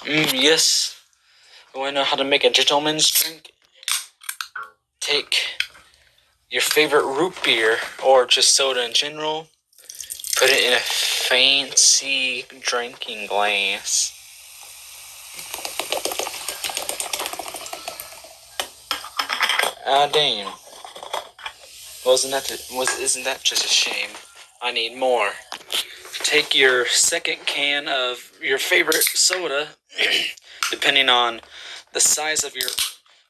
Yes. You want to know how to make a gentleman's drink? Take your favorite root beer or just soda in general, put it in a fancy drinking glass. Ah, damn. Isn't that just a shame? I need more. Take your second can of your favorite soda, depending on the size of your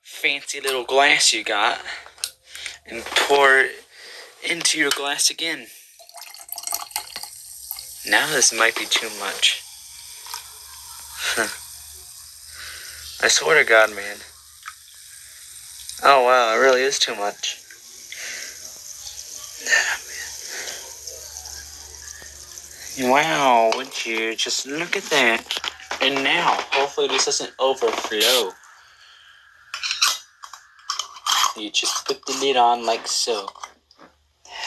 fancy little glass you got, and pour it into your glass again. Now this might be too much. I swear to God, man. Oh wow, it really is too much. Wow, would you just look at that? And now, hopefully this doesn't overflow. You just put the lid on like so.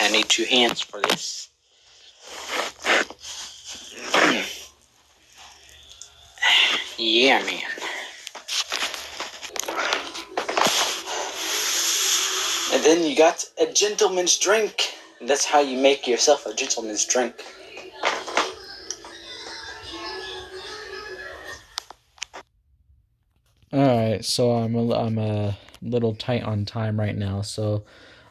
I need 2 hands for this. Yeah, man. And then you got a gentleman's drink. And that's how you make yourself a gentleman's drink. Alright, so I'm a little tight on time right now, so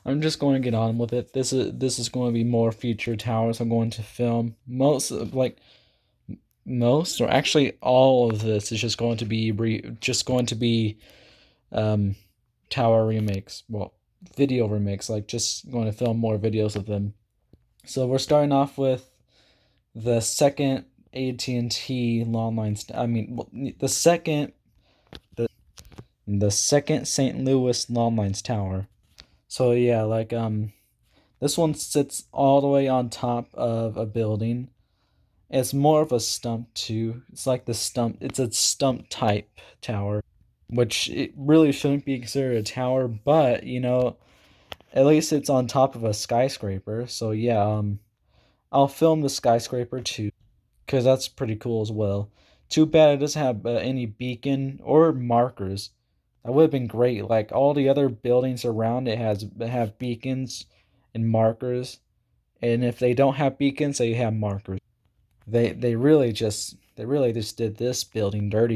I'm just going to get on with it. This is going to be more future towers. I'm going to film most or actually all of this is just going to be um tower remakes. Well, video remakes, like just going to film more videos of them. So we're starting off with the second AT&T long lines. I mean, the second St. Louis long lines tower. So yeah, this one sits all the way on top of a building. It's more of a stump too. It's like the stump. It's a stump type tower, which it really shouldn't be considered a tower, but at least it's on top of a skyscraper. So yeah, I'll film the skyscraper too, because that's pretty cool as well. Too bad it doesn't have any beacon or markers. That would have been great. Like all the other buildings around it have beacons and markers, and if they don't have beacons, they have markers. They really just did this building dirty.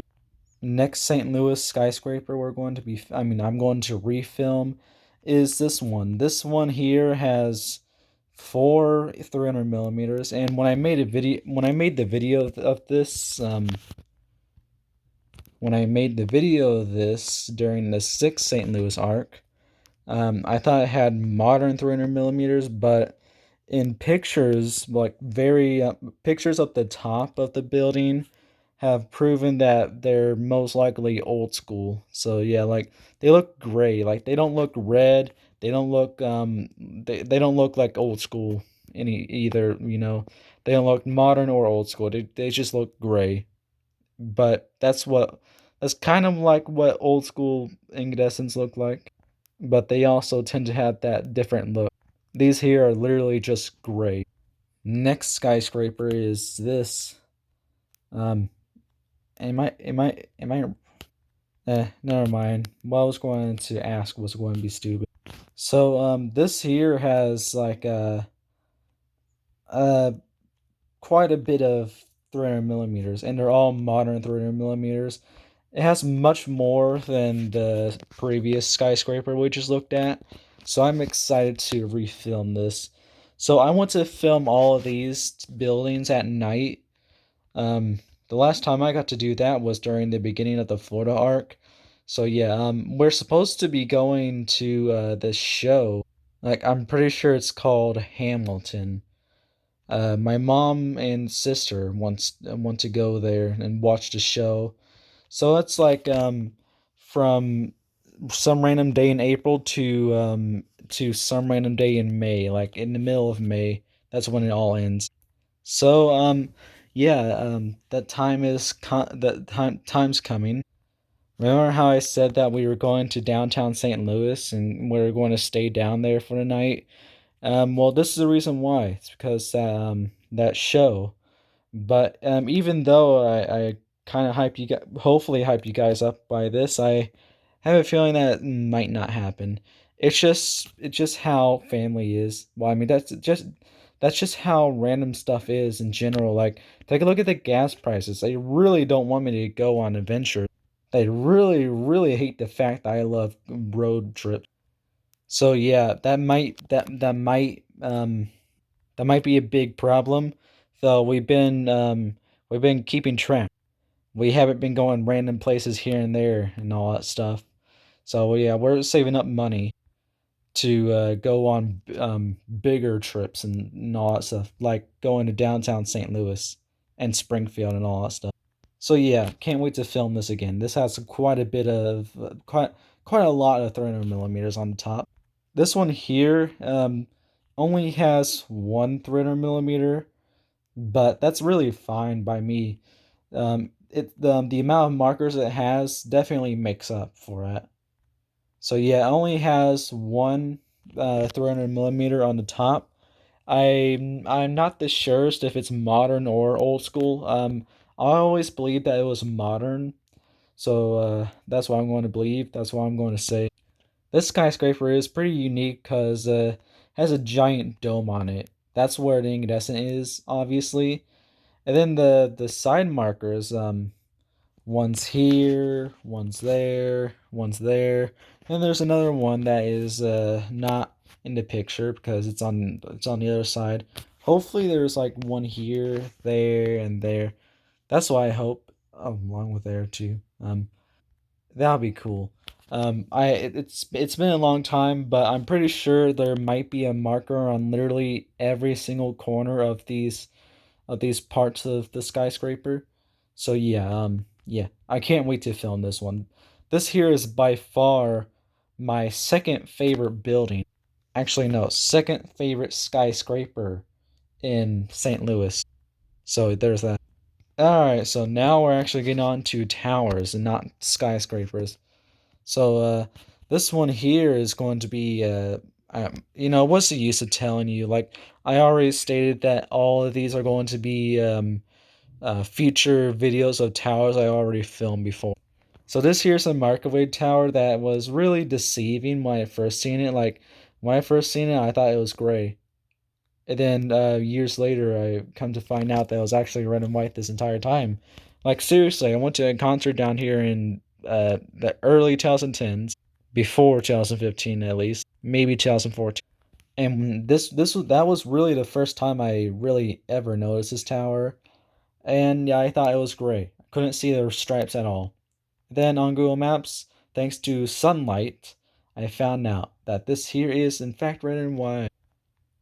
Next St. Louis skyscraper I'm going to refilm is this one. This one here has 4 300 millimeters, and when I made the video of this when I made the video of this during the 6th St. Louis arc, I thought it had modern 300 millimeters, but in pictures, pictures up the top of the building have proven that they're most likely old school. So yeah, like they look gray, like they don't look red. They don't look like old school any either. They don't look modern or old school. They just look gray. But that's kind of like what old school incandescents look like. But they also tend to have that different look. These here are literally just gray. Next skyscraper is this. Um, am I? Never mind. What I was going to ask was going to be stupid. So this here has uh quite a bit of 300 millimeters, and they're all modern 300 millimeters. It has much more than the previous skyscraper we just looked at, so I'm excited to refilm this. So I want to film all of these buildings at night. The last time I got to do that was during the beginning of the Florida arc. So yeah, we're supposed to be going to this show. Like I'm pretty sure it's called Hamilton. My mom and sister want to go there and watch the show. So it's from some random day in April to some random day in May, like in the middle of May. That's when it all ends. So yeah, that time's coming. Remember how I said that we were going to downtown St. Louis and we were going to stay down there for the night? Well, this is the reason why. It's because that show. But even though I kind of hopefully hype you guys up by this. I have a feeling that might not happen. It's just how family is. Well, I mean that's just how random stuff is in general. Like take a look at the gas prices. They really don't want me to go on adventures. They really really hate the fact that I love road trips. So yeah, that might be a big problem. So we've been keeping track. We haven't been going random places here and there and all that stuff. So yeah, we're saving up money to go on bigger trips and all that stuff, like going to downtown St. Louis and Springfield and all that stuff. So yeah, can't wait to film this again. This has quite a bit of quite a lot of 300 millimeters on the top. This one here only has one 300 millimeter, but that's really fine by me. The amount of markers it has definitely makes up for it. So yeah, it only has one 300 millimeter on the top. I'm not the surest if it's modern or old school. I always believed that it was modern, so that's what I'm going to believe. That's what I'm going to say. This skyscraper is pretty unique because it has a giant dome on it. That's where the incandescent is, obviously. And then the side markers, one's here, one's there, one's there, and there's another one that is not in the picture because it's on the other side. Hopefully, there's like one here, there, and there. That's what I hope. Along with there too. That'll be cool. It's been a long time, but I'm pretty sure there might be a marker on literally every single corner of these parts of the skyscraper. So yeah, yeah, I can't wait to film this one. This here is by far my second favorite building. Actually, no, second favorite skyscraper in St. Louis. So there's that. All right, so now we're actually getting on to towers and not skyscrapers. So this one here is going to be what's the use of telling you? Like I already stated that all of these are going to be future videos of towers I already filmed before. So this here's a microwave tower that was really deceiving when I first seen it. Like when I first seen it, I thought it was gray. And then years later, I come to find out that it was actually red and white this entire time. Like seriously, I went to a concert down here in the early 2010s, before 2015 at least, maybe 2014. And that was really the first time I really ever noticed this tower. And yeah, I thought it was gray. I couldn't see the stripes at all. Then on Google Maps, thanks to sunlight, I found out that this here is in fact red and white.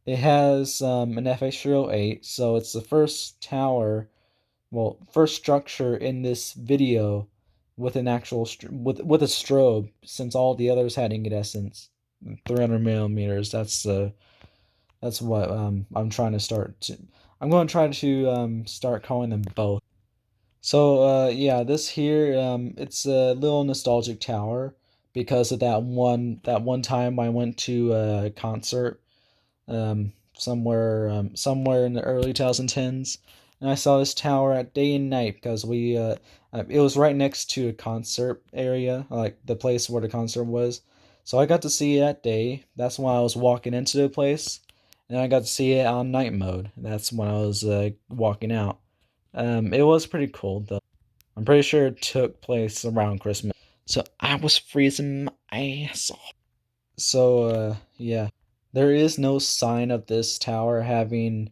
It has an FH08, so it's the first tower, well, first structure in this video with an actual with a strobe, since all the others had incandescence. 300 millimeters. That's what I'm trying to start. I'm going to try to start calling them both. So yeah, this here it's a little nostalgic tower because of that one time I went to a concert somewhere in the early 2010s, and I saw this tower at day and night because we it was right next to a concert area, like the place where the concert was. So I got to see it at day. That's when I was walking into the place, and I got to see it on night mode. That's when I was walking out. It was pretty cool though. I'm pretty sure it took place around Christmas. So I was freezing my ass off. So yeah, there is no sign of this tower having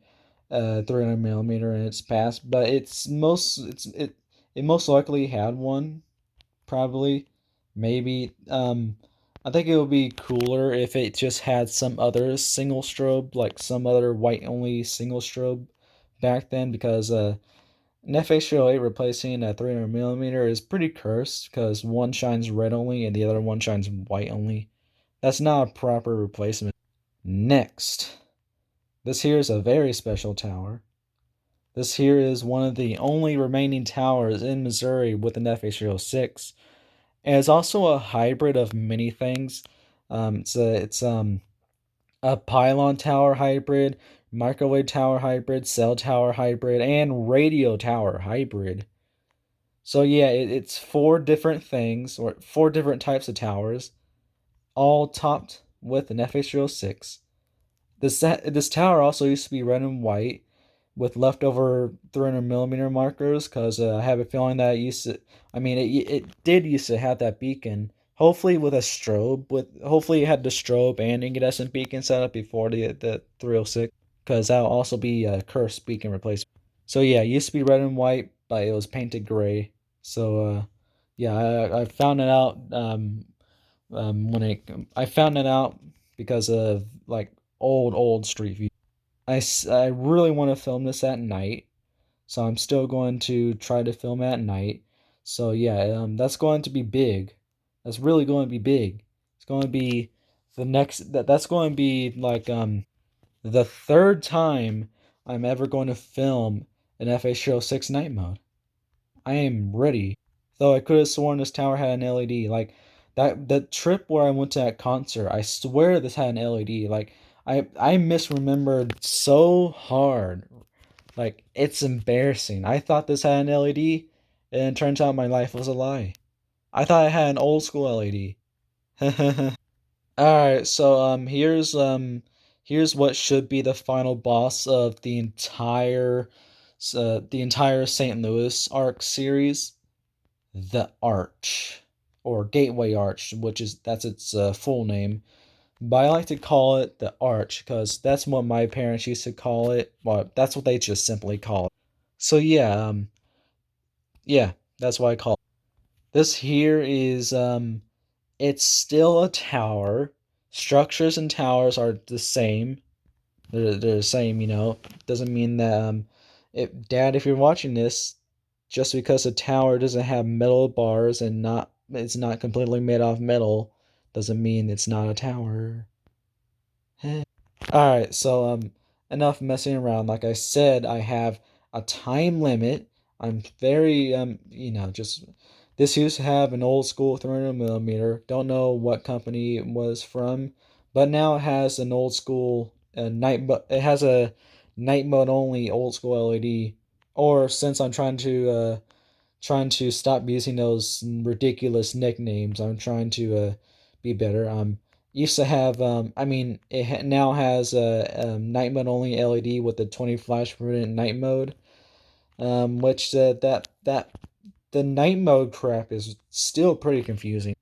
300 millimeter in its past, but it most likely had one, probably, maybe. I think it would be cooler if it just had some other single strobe, like some other white only single strobe back then, because an FH08 replacing a 300 millimeter is pretty cursed because one shines red only and the other one shines white only. That's not a proper replacement. Next, this here is a very special tower. This here is one of the only remaining towers in Missouri with an FH06. And it's also a hybrid of many things. It's a pylon tower hybrid, microwave tower hybrid, cell tower hybrid, and radio tower hybrid. So yeah, it's four different things or four different types of towers, all topped with an FH06. This tower also used to be red and white with leftover 300 millimeter markers because I have a feeling that it used to. I mean, it did used to have that beacon. Hopefully with a strobe. Hopefully it had the strobe and incandescent beacon set up before the 306 because that'll also be a cursed beacon replacement. So yeah, it used to be red and white, but it was painted gray. So yeah, I found it out when it I found it out because of like old street view. I really want to film this at night, so I'm still going to try to film at night. So yeah, that's going to be big. That's really going to be big. It's going to be that's going to be like the third time I'm ever going to film an FH06 night mode. I am ready. Though I could have sworn this tower had an LED. Like that trip where I went to that concert, I swear this had an LED. Like I misremembered so hard. Like it's embarrassing. I thought this had an LED, and it turns out my life was a lie. I thought it had an old school LED. Alright, so here's what should be the final boss of the entire St. Louis arc series. The Arch, or Gateway Arch, which is that's its full name. But I like to call it the Arch because that's what my parents used to call it. Well, that's what they just simply call it. So yeah, yeah, that's what I call it. This here is it's still a tower. Structures and towers are the same. They're the same, you know. Doesn't mean that Dad, if you're watching this, just because a tower doesn't have metal bars and not it's not completely made off metal, doesn't mean it's not a tower. All right, so enough messing around. Like I said, I have a time limit. I'm very just this used to have an old school 300 millimeter. Don't know what company it was from, but now it has an old school it has a night mode only old school LED. Or since I'm trying to stop using those ridiculous nicknames. I'm trying to be better. Used to have I mean now has a night mode only LED with the 20 flash per minute night mode. Which that the night mode crap is still pretty confusing.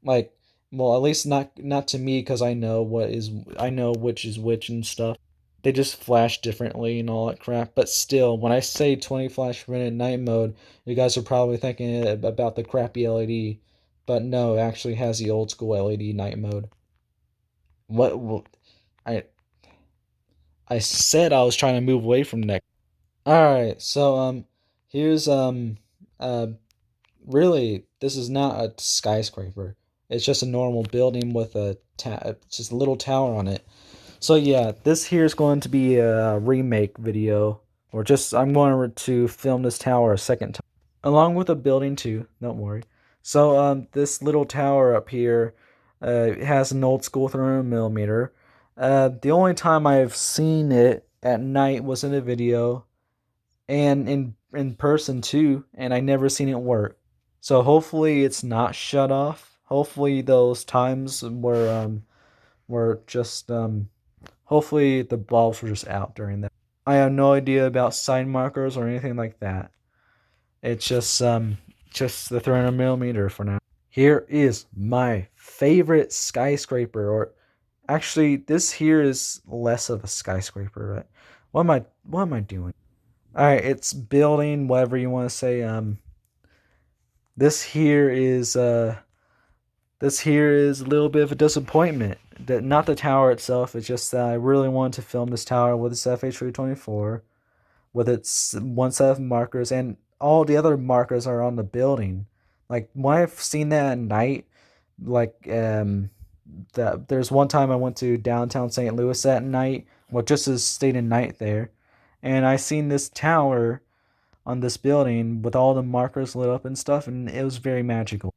Like, well, at least not to me because I know which is which and stuff. They just flash differently and all that crap. But still, when I say 20 flash per minute night mode, you guys are probably thinking about the crappy LED. But no, it actually has the old school LED night mode. What I I said I was trying to move away from that. All right, so here's uh really this is not a skyscraper. It's just a normal building with just a little tower on it. So yeah, this here is going to be a remake video, or just I'm going to film this tower a second time, along with a building too. Don't worry. So this little tower up here, has an old school 300 millimeter. The only time I've seen it at night was in a video, and in person too, and I never seen it work. So hopefully it's not shut off. Hopefully those times were just hopefully the bulbs were just out during that. I have no idea about sign markers or anything like that. It's just the 300 millimeter for now. Here is my favorite skyscraper, or actually this here is less of a skyscraper, but what am I doing? Alright, it's building, whatever you want to say. This here is this here is a little bit of a disappointment. That not the tower itself, it's just that I really wanted to film this tower with its FH324, with its one set of markers, and all the other markers are on the building. Like when I've seen that at night, like that there's one time I went to downtown St. Louis at night, well just to stay the night there, and I seen this tower on this building with all the markers lit up and stuff, and it was very magical.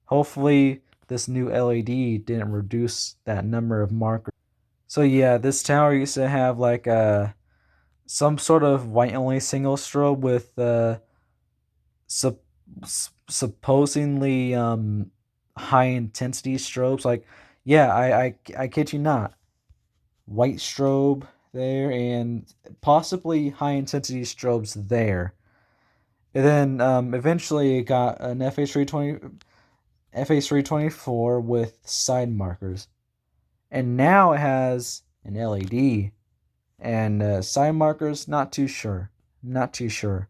Hopefully, this new LED didn't reduce that number of markers. So yeah, this tower used to have like some sort of white only single strobe with supposedly high intensity strobes. Like, yeah, I kid you not, white strobe there and possibly high intensity strobes there. And then eventually it got an FH324 with side markers, and now it has an LED and side markers. Not too sure. Not too sure.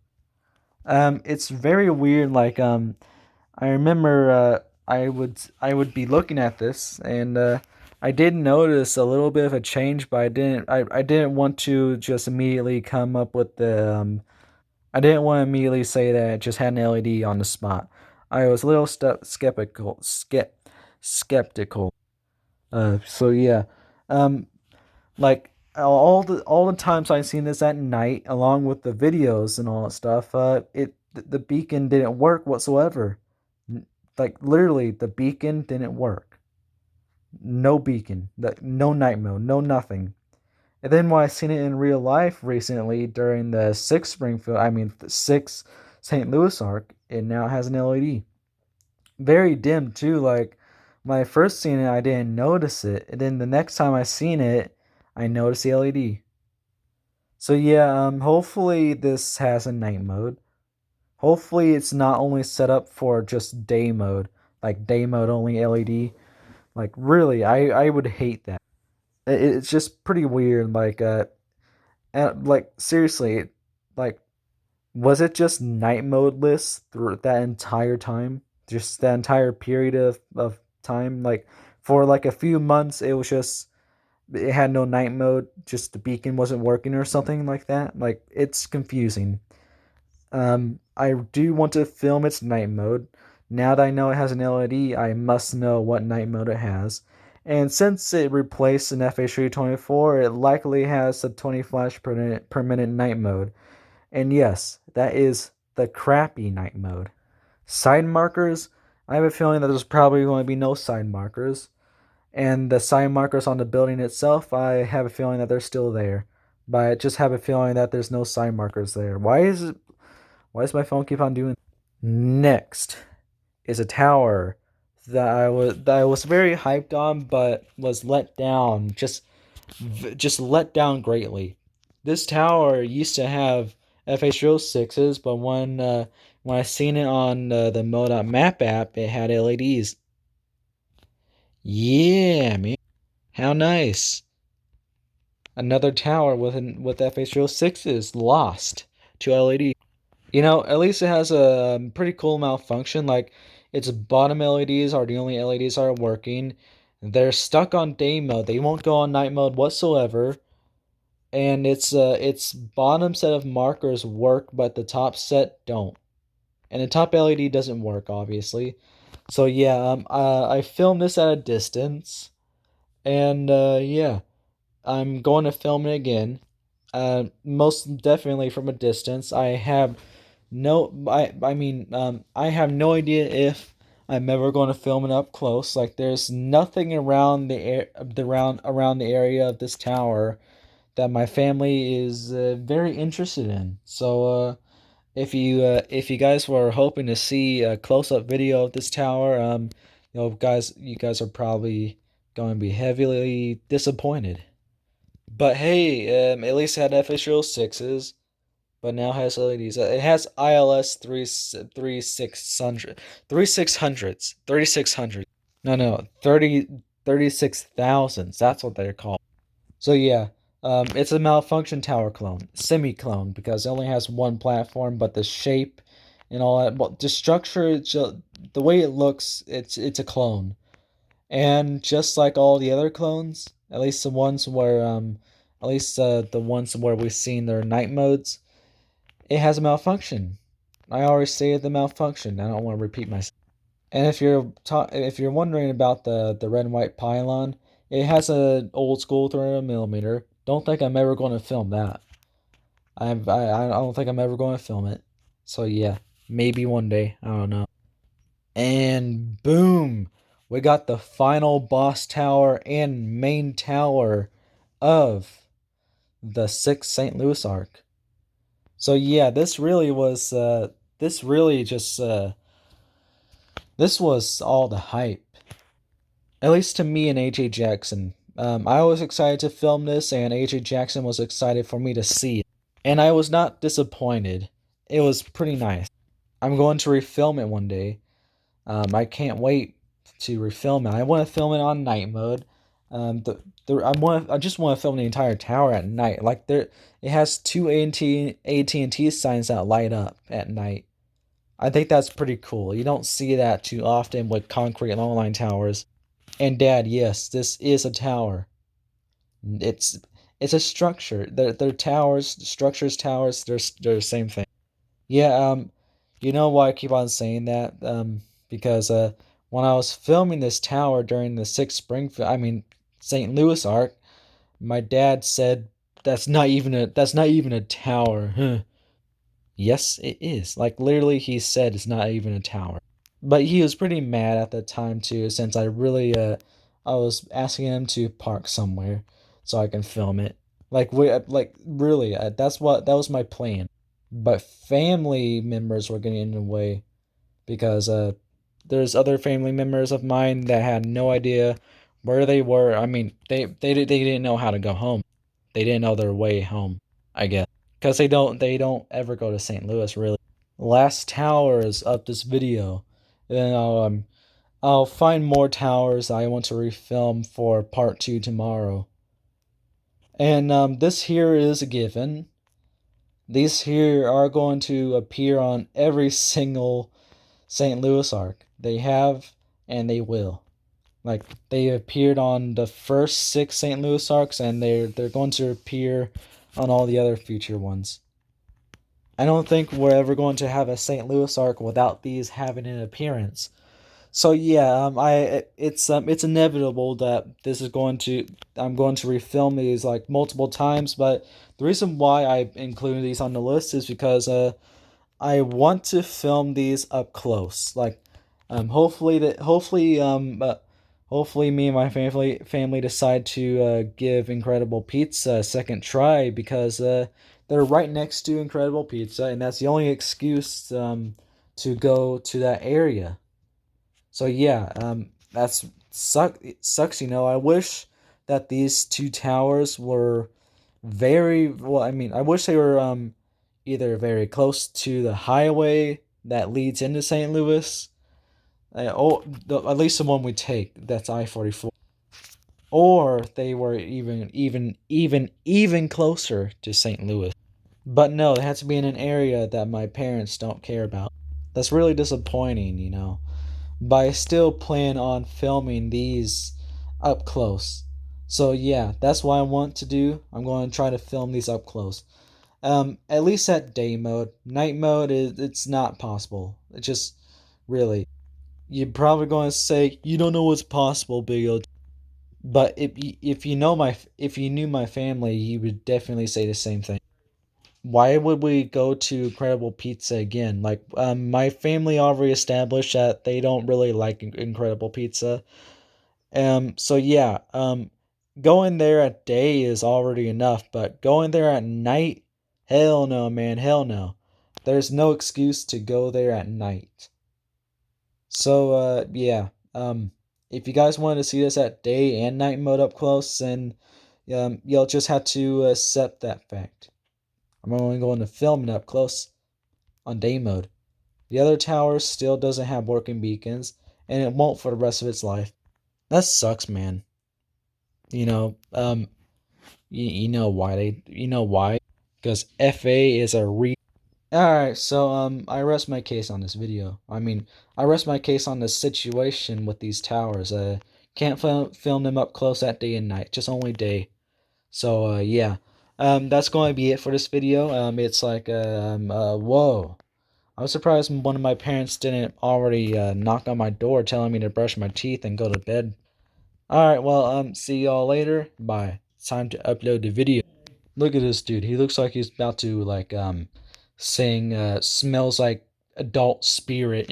It's very weird. Like I remember I would be looking at this and I did notice a little bit of a change, but I didn't want to just immediately come up with the I didn't want to immediately say that it just had an LED on the spot. I was a little skeptical. So yeah, um, like all the times I've seen this at night, along with the videos and all that stuff, the beacon didn't work whatsoever. Like literally, the beacon didn't work. No beacon, no night mode, no nothing. And then when I seen it in real life recently during the the sixth St. Louis arc, it now has an LED. Very dim too. Like when I first seen it, I didn't notice it, and then the next time I seen it, I noticed the LED. So yeah, hopefully this has a night mode. Hopefully it's not only set up for just day mode, like day mode only LED. Like really, I would hate that. It's just pretty weird. And like seriously, like was it just night modeless through that entire time? Just that entire period of time? Like for like a few months it was just it had no night mode, just the beacon wasn't working or something like that. Like it's confusing. I do want to film its night mode. Now that I know it has an LED, I must know what night mode it has. And since it replaced an FH324, it likely has a 20 flash per minute night mode. And yes, that is the crappy night mode. Side markers, I have a feeling that there's probably going to be no side markers. And the side markers on the building itself, I have a feeling that they're still there. But I just have a feeling that there's no side markers there. Why does my phone keep on doing? Next is a tower that I was very hyped on, but was let down. Just let down greatly. This tower used to have FH06s, but when I seen it on the Modot Map app, it had LEDs. Yeah, man, how nice! Another tower with FH06s lost to LED. At least it has a pretty cool malfunction. Like its bottom LEDs are the only LEDs that are working. They're stuck on day mode. They won't go on night mode whatsoever. And its bottom set of markers work, but the top set don't. And the top LED doesn't work, obviously. So yeah, I filmed this at a distance, and yeah, I'm going to film it again. Most definitely from a distance. I have no idea if I'm ever going to film it up close. Like, there's nothing around around the area of this tower that my family is very interested in. So, if you guys were hoping to see a close up video of this tower, you guys are probably going to be heavily disappointed. But hey, at least it had official sixes, but now has LEDs. It has ILS three six hundred 3600s 3600. No, no, 36,000s. That's what they're called. So yeah, it's a malfunction tower clone, semi clone, because it only has one platform, but the shape and all that, well, the structure, the way it looks, it's a clone. And just like all the other clones, at least the ones where we've seen their night modes, it has a malfunction. I already stated the malfunction. I don't want to repeat myself. And if you're wondering about the red and white pylon, it has an old school 300 millimeter. Don't think I'm ever going to film that. I don't think I'm ever going to film it. So yeah, maybe one day. I don't know. And boom, we got the final boss tower and main tower of the sixth St. Louis arc. So yeah, this really was this really just this was all the hype. At least to me and AJ Jackson. I was excited to film this, and AJ Jackson was excited for me to see it. And I was not disappointed. It was pretty nice. I'm going to refilm it one day. I can't wait to refilm it. I want to film it on night mode. I just want to film the entire tower at night. Like there, it has two AT&T signs that light up at night. I think that's pretty cool. You don't see that too often with concrete long line towers. And Dad, yes, this is a tower. It's it's a structure. They're towers, structures, towers. They're the same thing. Yeah. You know why I keep on saying that? Because when I was filming this tower during the sixth Springfield, I mean St. Louis arc, my dad said that's not even a tower. Huh. Yes, it is. Like literally, he said it's not even a tower. But he was pretty mad at the time too, since I was asking him to park somewhere so I can film it. Like really, that was my plan. But family members were getting in the way because there's other family members of mine that had no idea where they were. I mean, they didn't know how to go home. They didn't know their way home, I guess, because they don't ever go to St. Louis really. Last towers of this video, and I'll find more towers I want to refilm for part 2 tomorrow. And this here is a given. These here are going to appear on every single St. Louis arc. They have and they will. Like they appeared on the first 6 St. Louis arcs, and they're going to appear on all the other future ones. I don't think we're ever going to have a St. Louis arc without these having an appearance. So yeah, it's inevitable that this is going to I'm going to refilm these like multiple times, but the reason why I included these on the list is because I want to film these up close. Like hopefully me and my family decide to give Incredible Pizza a second try because they're right next to Incredible Pizza, and that's the only excuse to go to that area. So yeah, it sucks. I wish that these two towers were very well. I mean, I wish they were either very close to the highway that leads into St. Louis, at least the one we take. That's I-44, or they were even closer to St. Louis. But no, it had to be in an area that my parents don't care about. That's really disappointing. But I still plan on filming these up close. So yeah, that's what I want to do. I'm going to try to film these up close. At least at day mode. Night mode it's not possible. It just really you're probably going to say you don't know what's possible, Big O. But if you knew my family, you would definitely say the same thing. Why would we go to Incredible Pizza again? Like, my family already established that they don't really like Incredible Pizza. So yeah, going there at day is already enough, but going there at night, hell no, man, hell no. There's no excuse to go there at night. So, yeah, if you guys wanted to see this at day and night mode up close, then you'll just have to accept that fact. I'm only going to film it up close on day mode. The other tower still doesn't have working beacons, and it won't for the rest of its life. That sucks, man. You know, you know why? Because FA is a re. Alright, so I rest my case on this video. I mean, I rest my case on the situation with these towers. Can't film them up close at day and night, just only day. So yeah, that's going to be it for this video. It's like whoa. I was surprised one of my parents didn't already knock on my door telling me to brush my teeth and go to bed. Alright, well, see y'all later. Bye. It's time to upload the video. Look at this dude. He looks like he's about to like sing smells like adult spirit.